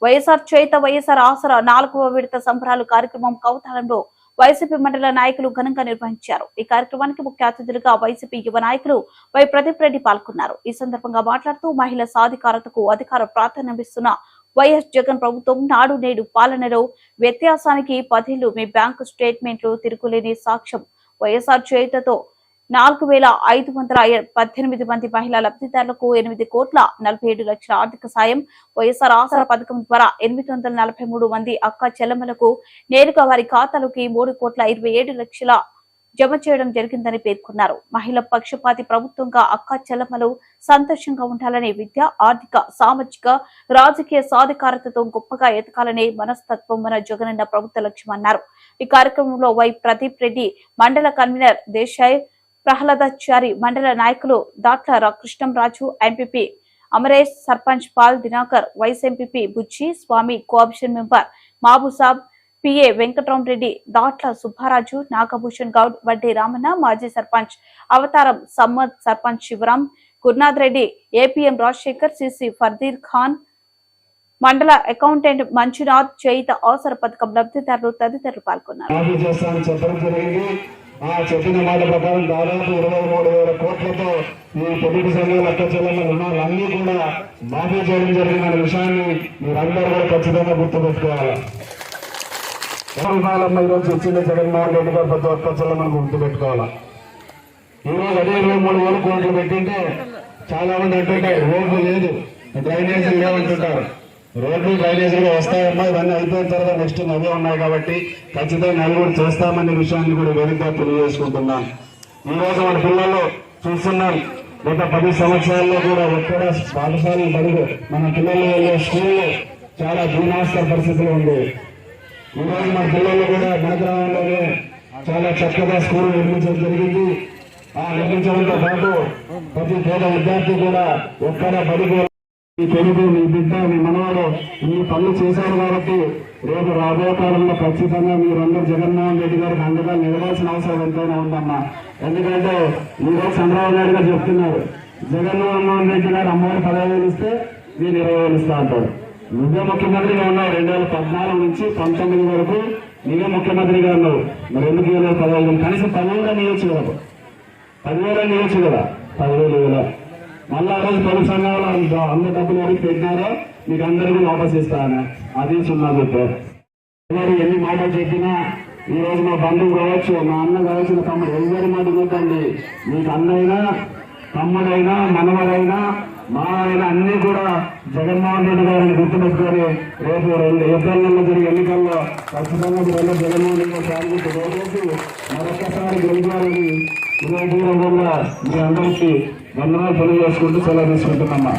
వైఎస్ఆర్ చేత వైఎస్ఆర్ ఆసరా 4వ విడత సంబరాలు కార్యక్రమం కౌతాలంలో వైసీపీ మండల నాయకులు ఘనంగా నిర్వహించారు. ఈ కార్యక్రమానికి ముఖ్య అతిథులుగా వైసీపీ యువ నాయకులు వై ప్రదీప్ రెడ్డి పాల్గొన్నారు. ఈ సందర్భంగా మాట్లాడుతూ మహిళా సాధికారతకు అధికార ప్రాధాన్యమిస్తున్న వైఎస్ జగన్ ప్రభుత్వం నాడు నేడు పాలనలో వ్యత్యాసానికి 10 ఏళ్లు మీ బ్యాంకు స్టేట్మెంట్లు తిరుగులేని సాక్ష్యం. వైఎస్ఆర్ చేతతో 4,518 మంది మహిళా లబ్ధిదారులకు 8,47,00,000 ఆర్థిక సాయం. వైఎస్ఆర్ ఆసరా పథకం ద్వారా 843 మంది అక్క చెల్లెమ్మలకు నేరుగా వారి ఖాతాలోకి 3,27,00,000 జమ చేయడం జరిగిందని పేర్కొన్నారు. మహిళా పక్షపాతి ప్రభుత్వంగా అక్క చెల్లెమ్మలు సంతోషంగా ఉండాలనే విద్య, ఆర్థిక, సామాజిక, రాజకీయ సాధికారతతో గొప్పగా ఎదగాలనే మనస్తత్వం మన జగనన్న ప్రభుత్వ లక్ష్యమన్నారు. ఈ కార్యక్రమంలో వై ప్రదీప్ రెడ్డి, మండల కన్వీనర్ దేశాయ్, ప్రహ్లాదాచారి, మండల నాయకులు Datla Krishnamraju, MPP Amaresh, sarpanch Paul Dinakar, vice MPP Buchi Swamy, cooption member Mabusab, PA Venkatramareddy, Datla Subbaraju, Nagabhushan Goud, Vaddi Ramanna, మాజీ సర్పంచ్ అవతారం సమ్మద్, సర్పంచ్ శివరాం, గురునాథ్ రెడ్డి, ఏపీఎం రాజశేఖర్, సిసి ఫర్దీర్ ఖాన్, మండల అకౌంటెంట్ మంజునాథ్, చేయిత అవసర పథకం లబ్ధిదారులు తదితరులు పాల్గొన్నారు. చెప్పిన మాట ప్రకారం దాదాపు 23,000 కోట్లతో ఈ పొదుపు సంఘాల అక్క చెల్లెల రుణాలన్నీ కూడా మాఫీ చేయడం జరిగిన విషయాన్ని మీరందరూ కూడా ఖచ్చితంగా గుర్తుపెట్టుకోవాలి. రుణాలమ్మ ఈరోజు ఇచ్చింది జగన్మోహన్ రెడ్డి గారు ప్రతి ఒక్క చెల్లెమ్మని గుర్తుపెట్టుకోవాలి. ఈరోజు అదే 23,000 కోట్లు పెట్టింటే చాలా మంది అంటుంటే రోడ్లు లేదు, డ్రైనేజీలు లేవంటుంటారు. రోడ్లు డ్రైనేజీలు వస్తాయమ్మా, ఇవన్నీ అయిపోయిన తర్వాత నెక్స్ట్ అవే ఉన్నాయి కాబట్టి ఖచ్చితంగా నలుగురు చేస్తామనే విషయాన్ని కూడా వేదికగా తెలియజేసుకుంటున్నాం. ఈ రోజు మన పిల్లలు చూస్తున్నాం, గత 10 సంవత్సరాల్లో కూడా ఎక్కడ పాఠశాలలు బడుగు మన పిల్లలు వెళ్ళే స్కూల్లో చాలా దీనాస్త పరిస్థితులు ఉంది. ఈ రోజు మన పిల్లలు కూడా మన గ్రామంలోనే చాలా చక్కగా స్కూల్ నిర్మించడం జరిగింది. ఆ నిర్మించడంతో పాటు ప్రతి పేద విద్యార్థి కూడా ఎక్కడ బడుగు మీ కొడుకు, మీ బిడ్డ, మీ మనవాడు ఈ పనులు చేశారు కాబట్టి రేపు రాబోయే కాలంలో ఖచ్చితంగా మీరందరూ జగన్మోహన్ రెడ్డి గారికి అండగా నిలవాల్సిన అవసరం ఎంతైనా ఉందమ్మా. ఎందుకంటే ఈరోజు చంద్రబాబు నాయుడు గారు చెప్తున్నారు, జగన్మోహన్ రెడ్డి గారు అమ్మవారి 15,000 ఇస్తే నేను 20,000 ఇస్తా అంటాడు. నువ్వే ముఖ్యమంత్రిగా ఉన్నావు, 2014 నుంచి 19 వరకు నీవే ముఖ్యమంత్రిగా ఉన్నావు. మరి ఎందుకు 15,000? కనీసం 10,000 ఇవ్వచ్చు కదా, 10,000 ఇవ్వచ్చు కదా, 10,000 మళ్ళా ఆ రోజు పొదుపు సంఘాలు అందరు డబ్బులు ఎవరికి పెట్టినారో మీకు అందరికీ వాపస్ ఇస్తాను. అది సున్నా చెప్పారు. ఎన్ని మాటలు చెప్పినా ఈ రోజు మా బంధువు కావచ్చు, మా అన్న కావచ్చు, తమ్ముడు ఎవరి మాట చూడండి. మీకు అన్నైనా, తమ్ముడైనా, మనవడైనా, మా అయినా అన్ని కూడా జగన్మోహన్ రెడ్డి గారిని గుర్తుపెట్టుకొని రేపు ఏప్రిల్ నెలలో జరిగే ఎన్నికల్లో ఖచ్చితంగా మీరు జగన్మోహన్ రెడ్డి గారు ఓటేసి మరొక్కసారి గెలిచారని ఇరవై వల్ల మీ అందరికీ వందనాలు తెలియజేసుకుంటూ సెలవు తీసుకుంటున్నామా.